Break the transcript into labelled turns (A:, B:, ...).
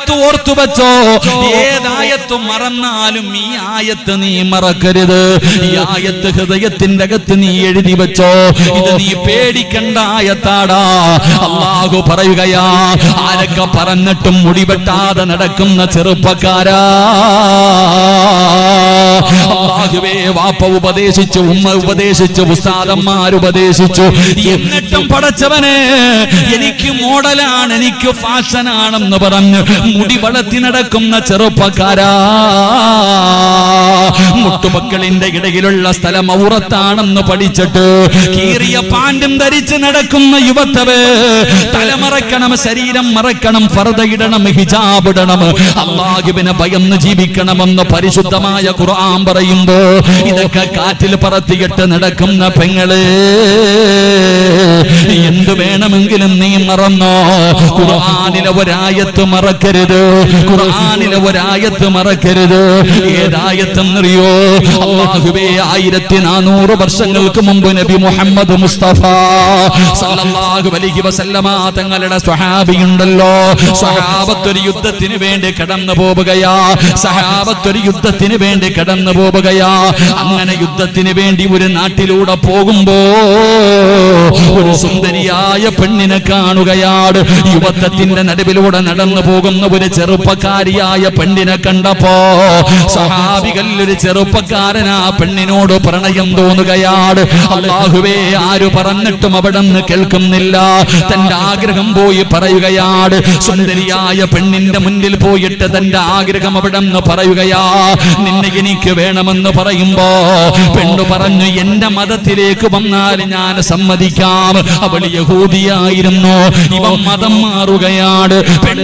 A: ഒരായത്ത് ഓർത്തു വെച്ചോ. ഏതായത്ത് മറന്നാലും ഈ ആയത്ത് നീ മറക്കരുത്. ഈ ആയത്ത് ഹൃദയത്തിന്റെ അകത്ത് നീ എഴുതി വെച്ചോ. ഇത് നീ പേടിക്കണ്ട ആയത്താടാ. അല്ലാഹു പറയുകയാ, ആരൊക്കെ പറഞ്ഞിട്ടും മുടിവെട്ടാതെ നടക്കുന്ന ചെറുപ്പക്കാരാ, അല്ലാഹുവേ, വാപ്പ ഉപദേശിച്ചു, ഉമ്മ ഉപദേശിച്ചു, ഉസ്താദന്മാരുപദേശിച്ചു, എന്നിട്ടും പടച്ചവനെ എനിക്ക് മോഡലാണ്, എനിക്ക് ഫാഷനാണെന്ന് പറഞ്ഞ് മുടി വളർത്തി നടക്കുന്ന ചെറുപ്പക്കാരാ, മുട്ടുമക്കളിന്റെ ഇടയിലുള്ള സ്ഥലം ഔറത്താണെന്ന് പഠിച്ചിട്ട് കീറിയ പാൻറ്റും ധരിച്ച് നടക്കുന്ന യുവത്തവ്, തലമറക്കണം, ശരീരം മറക്കണം, ഫർദ ഇടണം, ഹിജാബ് ഇടണം, അല്ലാഹുവിനെ ഭയന്ന് ജീവിക്കണമെന്ന് പരിശുദ്ധമായ ഖുർആൻ പറയുമ്പോ ഇതൊക്കെ കാറ്റിൽ പറത്തിയിട്ട് നടക്കുന്ന പെങ്ങളെ, എന്ത് വേണമെങ്കിലും നീ മറന്നോ. ഖുർആനിലെ ഒരായത്ത് മറക്കരുത്, ഖുർആനിലെ ഒരായത്ത് മറക്കരുത്. ഏതായത്തെന്നറിയോ? അല്ലാഹുവേ, 1400 വർഷങ്ങൾക്ക് മുമ്പ് നബി മുഹമ്മദ് മുസ്തഫ സല്ലല്ലാഹു അലൈഹി വസല്ലമ തങ്ങളുടെ സ്വഹാബിയുണ്ടല്ലോ, സ്വഹാബത്തൊരു യുദ്ധത്തിന് വേണ്ടി കടന്നു പോവുകയാ, സഹാബത്തൊരു യുദ്ധത്തിന് വേണ്ടി കടന്നു പോവുകയാ. അങ്ങനെ യുദ്ധത്തിന് വേണ്ടി ഒരു നാട്ടിലൂടെ പോകുമ്പോ ഒരു സുന്ദരിയായ പെണ്ണിനെ കാണുകയാണ്. യുവത്വത്തിന്റെ നടുവിലൂടെ നടന്നു പോകുന്ന ഒരു ചെറുപ്പക്കാരിയായ പെണ്ണിനെ കണ്ടപ്പോ സഹാബികൾ ഒരു ചെറുപ്പക്കാരനാ പെണ്ണിനോട് പ്രണയം തോന്നുകയാണ്. അല്ലാഹുവേ, ആര് പറഞ്ഞിട്ടും അവിടെ നിന്ന് കേൾക്കുന്നില്ല. തന്റെ ആഗ്രഹം പോയി പറയുകയാണ്. സുന്ദരിയായ പെണ്ണിന്റെ മുന്നിൽ പോയിട്ട് തന്റെ ആഗ്രഹം അവിടെ നിന്ന് പറയുകയാ, നിന്നെ എനിക്ക് വേണമെന്ന് പറയുമ്പോ പെണ്ണു പറഞ്ഞു, എന്റെ മതത്തിലേക്ക് വന്നാൽ ഞാൻ സമ്മതിക്കാം. അവൾ യഹൂദിയായിരുന്നു, ഇവൻ മതം മാറുകയാണ്.